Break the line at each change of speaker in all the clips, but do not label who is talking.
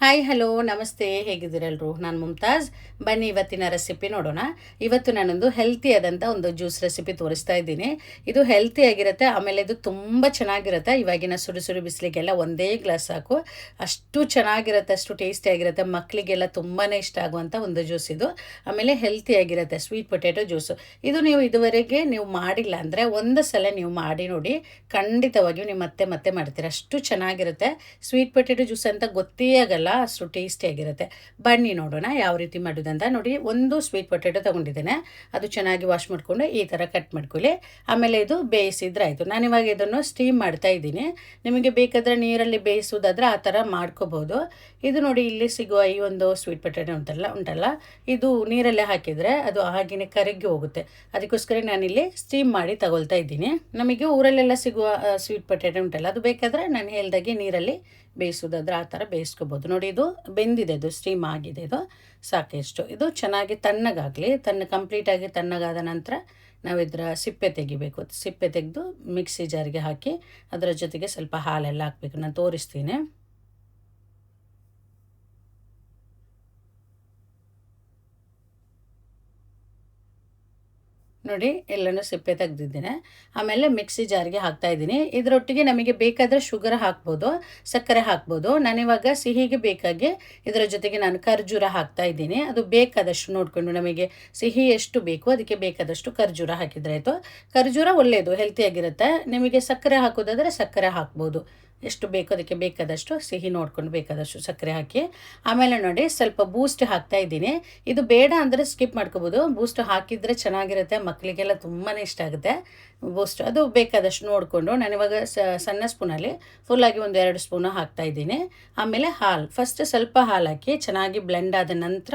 Hi hello ನಮಸ್ತೆ, ಹೇಗಿದ್ದೀರೆಲ್ಲರೂ? ನಾನು ಮುಮ್ತಾಜ್. ಬನ್ನಿ ಇವತ್ತಿನ ರೆಸಿಪಿ ನೋಡೋಣ. ಇವತ್ತು ನಾನೊಂದು ಹೆಲ್ತಿಯಾದಂಥ ಒಂದು ಜ್ಯೂಸ್ ರೆಸಿಪಿ ತೋರಿಸ್ತಾ ಇದ್ದೀನಿ. ಇದು ಹೆಲ್ತಿಯಾಗಿರುತ್ತೆ, ಆಮೇಲೆ ಇದು ತುಂಬ ಚೆನ್ನಾಗಿರುತ್ತೆ. ಇವಾಗಿನ ಸುಡು ಸುಡು ಬಿಸಿಲಿಗೆಲ್ಲ ಒಂದೇ ಗ್ಲಾಸ್ ಸಾಕು, ಅಷ್ಟು ಚೆನ್ನಾಗಿರುತ್ತೆ, ಅಷ್ಟು ಟೇಸ್ಟಿಯಾಗಿರುತ್ತೆ. ಮಕ್ಕಳಿಗೆಲ್ಲ ತುಂಬಾ ಇಷ್ಟ ಆಗುವಂಥ ಒಂದು ಜ್ಯೂಸ್ ಇದು. ಆಮೇಲೆ ಹೆಲ್ತಿಯಾಗಿರುತ್ತೆ, ಸ್ವೀಟ್ ಪೊಟ್ಯಾಟೊ ಜ್ಯೂಸು. ಇದು ನೀವು ಇದುವರೆಗೆ ನೀವು ಮಾಡಿಲ್ಲ ಅಂದರೆ ಒಂದು ಸಲ ನೀವು ಮಾಡಿ ನೋಡಿ, ಖಂಡಿತವಾಗಿಯೂ ನೀವು ಮತ್ತೆ ಮತ್ತೆ ಮಾಡ್ತೀರ. ಅಷ್ಟು ಚೆನ್ನಾಗಿರುತ್ತೆ. ಸ್ವೀಟ್ ಪೊಟ್ಯಾಟೊ ಜ್ಯೂಸ್ ಅಂತ ಗೊತ್ತೇ ಆಗಲ್ಲ, ಅಷ್ಟು ಟೇಸ್ಟಿಯಾಗಿರುತ್ತೆ. ಬನ್ನಿ ನೋಡೋಣ ಯಾವ ರೀತಿ ಮಾಡೋದಂತ. ನೋಡಿ, ಒಂದು ಸ್ವೀಟ್ ಪೊಟ್ಯಾಟೊ ತೊಗೊಂಡಿದ್ದೇನೆ. ಅದು ಚೆನ್ನಾಗಿ ವಾಶ್ ಮಾಡಿಕೊಂಡು ಈ ಥರ ಕಟ್ ಮಾಡ್ಕೊಳ್ಳಿ. ಆಮೇಲೆ ಇದು ಬೇಯಿಸಿದ್ರೆ ಆಯಿತು. ನಾನಿವಾಗ ಇದನ್ನು ಸ್ಟೀಮ್ ಮಾಡ್ತಾ ಇದ್ದೀನಿ. ನಿಮಗೆ ಬೇಕಾದರೆ ನೀರಲ್ಲಿ ಬೇಯಿಸೋದಾದರೆ ಆ ಥರ ಮಾಡ್ಕೋಬೋದು. ಇದು ನೋಡಿ, ಇಲ್ಲಿ ಸಿಗುವ ಈ ಒಂದು ಸ್ವೀಟ್ ಪೊಟ್ಯಾಟೊ ಉಂಟಲ್ಲ, ಇದು ನೀರಲ್ಲೇ ಹಾಕಿದರೆ ಅದು ಹಾಗೆಯೇ ಕರಗಿ ಹೋಗುತ್ತೆ. ಅದಕ್ಕೋಸ್ಕರ ನಾನಿಲ್ಲಿ ಸ್ಟೀಮ್ ಮಾಡಿ ತಗೊಳ್ತಾ ಇದ್ದೀನಿ. ನಮಗೆ ಊರಲ್ಲೆಲ್ಲ ಸಿಗುವ ಸ್ವೀಟ್ ಪೊಟ್ಯಾಟೊ ಉಂಟಲ್ಲ, ಅದು ಬೇಕಾದರೆ ನಾನು ಹೇಳ್ದಾಗೆ ನೀರಲ್ಲಿ ಬೇಯಿಸೋದಾದ್ರೆ ಆ ಥರ ಬೇಯಿಸ್ಕೋಬೋದು. ನೋಡಿ, ಇದು ಬೆಂದಿದೆ, ಇದು ಸ್ಟೀಮ್ ಆಗಿದೆ, ಇದು ಸಾಕೆಷ್ಟು. ಇದು ಚೆನ್ನಾಗಿ ತಣ್ಣಗಾಗಲಿ. ಕಂಪ್ಲೀಟಾಗಿ ತಣ್ಣಗಾದ ನಂತರ ನಾವು ಇದರ ಸಿಪ್ಪೆ ತೆಗಿಬೇಕು. ಸಿಪ್ಪೆ ತೆಗೆದು ಮಿಕ್ಸಿ ಜಾರಿಗೆ ಹಾಕಿ ಅದರ ಜೊತೆಗೆ ಸ್ವಲ್ಪ ಹಾಲೆಲ್ಲ ಹಾಕಬೇಕು. ನಾನು ತೋರಿಸ್ತೀನಿ. ನೋಡಿ, ಎಲ್ಲನೂ ಸಿಪ್ಪೆ ತೆಗೆದಿದ್ದೇನೆ. ಆಮೇಲೆ ಮಿಕ್ಸಿ ಜಾರಿಗೆ ಹಾಕ್ತಾಯಿದ್ದೀನಿ. ಇದರೊಟ್ಟಿಗೆ ನಮಗೆ ಬೇಕಾದರೆ ಶುಗರ್ ಹಾಕ್ಬೋದು, ಸಕ್ಕರೆ ಹಾಕ್ಬೋದು. ನಾನಿವಾಗ ಸಿಹಿಗೆ ಬೇಕಾಗಿ ಇದರ ಜೊತೆಗೆ ನಾನು ಖರ್ಜೂರ ಹಾಕ್ತಾಯಿದ್ದೀನಿ. ಅದು ಬೇಕಾದಷ್ಟು ನೋಡಿಕೊಂಡು ನಮಗೆ ಸಿಹಿ ಎಷ್ಟು ಬೇಕು ಅದಕ್ಕೆ ಬೇಕಾದಷ್ಟು ಖರ್ಜೂರ ಹಾಕಿದರೆ ಆಯಿತು. ಖರ್ಜೂರ ಒಳ್ಳೆಯದು, ಹೆಲ್ತಿಯಾಗಿರುತ್ತೆ. ನಿಮಗೆ ಸಕ್ಕರೆ ಹಾಕೋದಾದರೆ ಸಕ್ಕರೆ ಹಾಕ್ಬೋದು. ಎಷ್ಟು ಬೇಕು ಅದಕ್ಕೆ ಬೇಕಾದಷ್ಟು ಸಿಹಿ ನೋಡ್ಕೊಂಡು ಬೇಕಾದಷ್ಟು ಸಕ್ಕರೆ ಹಾಕಿ. ಆಮೇಲೆ ನೋಡಿ, ಸ್ವಲ್ಪ ಬೂಸ್ಟ್ ಹಾಕ್ತಾ ಇದ್ದೀನಿ. ಇದು ಬೇಡ ಅಂದರೆ ಸ್ಕಿಪ್ ಮಾಡ್ಕೋಬೋದು. ಬೂಸ್ಟ್ ಹಾಕಿದರೆ ಚೆನ್ನಾಗಿರುತ್ತೆ, ಮಕ್ಕಳಿಗೆಲ್ಲ ತುಂಬಾ ಇಷ್ಟ ಆಗುತ್ತೆ ಬೂಸ್ಟ್. ಅದು ಬೇಕಾದಷ್ಟು ನೋಡಿಕೊಂಡು ನಾನಿವಾಗ ಸಣ್ಣ ಸ್ಪೂನಲ್ಲಿ ಫುಲ್ಲಾಗಿ ಒಂದು 2 ಸ್ಪೂನು ಹಾಕ್ತಾಯಿದ್ದೀನಿ. ಆಮೇಲೆ ಹಾಲು, ಫಸ್ಟ್ ಸ್ವಲ್ಪ ಹಾಲು ಹಾಕಿ ಚೆನ್ನಾಗಿ ಬ್ಲೆಂಡ್ ಆದ ನಂತರ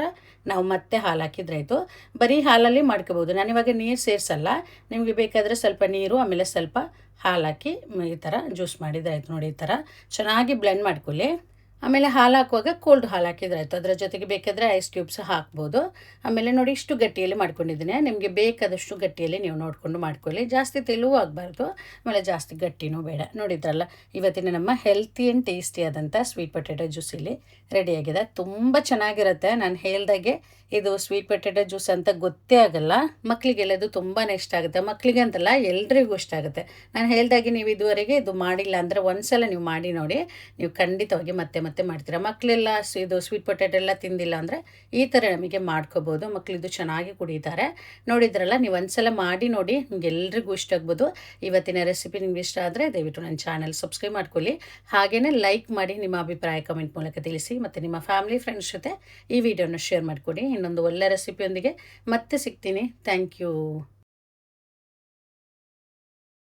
ನಾವು ಮತ್ತೆ ಹಾಲು ಹಾಕಿದ್ರಾಯಿತು. ಬರೀ ಹಾಲಲ್ಲಿ ಮಾಡ್ಕೋಬೋದು. ನಾನಿವಾಗ ನೀರು ಸೇರಿಸಲ್ಲ. ನಿಮಗೆ ಬೇಕಾದರೆ ಸ್ವಲ್ಪ ನೀರು ಆಮೇಲೆ ಸ್ವಲ್ಪ ಹಾಲು ಹಾಕಿ ಈ ಥರ ಜ್ಯೂಸ್ ಮಾಡಿದರೆ ಆಯಿತು. ನೋಡಿ, ಈ ಥರ ಚೆನ್ನಾಗಿ ಬ್ಲೆಂಡ್ ಮಾಡ್ಕೊಳ್ಳಿ. ಆಮೇಲೆ ಹಾಲು ಹಾಕುವಾಗ ಕೋಲ್ಡ್ ಹಾಲು ಹಾಕಿದ್ರೆ ಆಯಿತು. ಅದರ ಜೊತೆಗೆ ಬೇಕಾದರೆ ಐಸ್ ಕ್ಯೂಬ್ಸ್ ಹಾಕ್ಬೋದು. ಆಮೇಲೆ ನೋಡಿ, ಇಷ್ಟು ಗಟ್ಟಿಯಲ್ಲಿ ಮಾಡ್ಕೊಂಡಿದ್ದೀನಿ. ನಿಮಗೆ ಬೇಕಾದಷ್ಟು ಗಟ್ಟಿಯಲ್ಲಿ ನೀವು ನೋಡಿಕೊಂಡು ಮಾಡ್ಕೊಳ್ಳಿ. ಜಾಸ್ತಿ ತೆಳುವೂ ಆಗಬಾರ್ದು, ಆಮೇಲೆ ಜಾಸ್ತಿ ಗಟ್ಟಿನೂ ಬೇಡ. ನೋಡಿದ್ರಲ್ಲ, ಇವತ್ತಿನ ನಮ್ಮ ಹೆಲ್ತಿ ಆ್ಯಂಡ್ ಟೇಸ್ಟಿಯಾದಂಥ ಸ್ವೀಟ್ ಪೊಟ್ಯಾಟೊ ಜ್ಯೂಸ್ ಇಲ್ಲಿ ರೆಡಿಯಾಗಿದೆ. ತುಂಬ ಚೆನ್ನಾಗಿರುತ್ತೆ. ನಾನು ಹೇಳ್ದಾಗೆ ಇದು ಸ್ವೀಟ್ ಪೊಟ್ಯಾಟೊ ಜ್ಯೂಸ್ ಅಂತ ಗೊತ್ತೇ ಆಗಲ್ಲ. ಮಕ್ಕಳಿಗೆಲ್ಲ ಇದು ತುಂಬಾ ಇಷ್ಟ ಆಗುತ್ತೆ. ಮಕ್ಕಳಿಗೆ ಅಂತಲ್ಲ, ಎಲ್ರಿಗೂ ಇಷ್ಟ ಆಗುತ್ತೆ. ನಾನು ಹೇಳ್ದಾಗೆ ನೀವು ಇದುವರೆಗೆ ಇದು ಮಾಡಿಲ್ಲ ಅಂದರೆ ಒಂದ್ಸಲ ನೀವು ಮಾಡಿ ನೋಡಿ, ನೀವು ಖಂಡಿತವಾಗಿ ಮತ್ತೆ ಮತ್ತೆ ಮಾಡ್ತೀರಾ. ಮಕ್ಕಳೆಲ್ಲ ಇದು ಸ್ವೀಟ್ ಪೊಟ್ಯಾಟೊ ಎಲ್ಲ ತಿಂದಿಲ್ಲ ಅಂದರೆ ಈ ಥರ ನಮಗೆ ಮಾಡ್ಕೋಬೋದು. ಮಕ್ಕಳಿದು ಚೆನ್ನಾಗಿ ಕುಡಿತಾರೆ. ನೋಡಿದ್ರಲ್ಲ, ನೀವು ಒಂದ್ಸಲ ಮಾಡಿ ನೋಡಿ, ನಿಮ್ಗೆ ಎಲ್ರಿಗೂ ಇಷ್ಟ ಆಗ್ಬೋದು. ಇವತ್ತಿನ ರೆಸಿಪಿ ನಿಮ್ಗೆ ಇಷ್ಟ ಆದರೆ ದಯವಿಟ್ಟು ನನ್ನ ಚಾನಲ್ ಸಬ್ಸ್ಕ್ರೈಬ್ ಮಾಡ್ಕೊಳ್ಳಿ. ಹಾಗೆಯೇ ಲೈಕ್ ಮಾಡಿ, ನಿಮ್ಮ ಅಭಿಪ್ರಾಯ ಕಮೆಂಟ್ ಮೂಲಕ ತಿಳಿಸಿ. ಮತ್ತು ನಿಮ್ಮ ಫ್ಯಾಮಿಲಿ ಫ್ರೆಂಡ್ಸ್ ಜೊತೆ ಈ ವಿಡಿಯೋನ ಶೇರ್ ಮಾಡಿಕೊಡಿ. ಇನ್ನೊಂದು ಒಳ್ಳೆ ರೆಸಿಪಿಯೊಂದಿಗೆ ಮತ್ತೆ ಸಿಗ್ತೀನಿ. Thank you.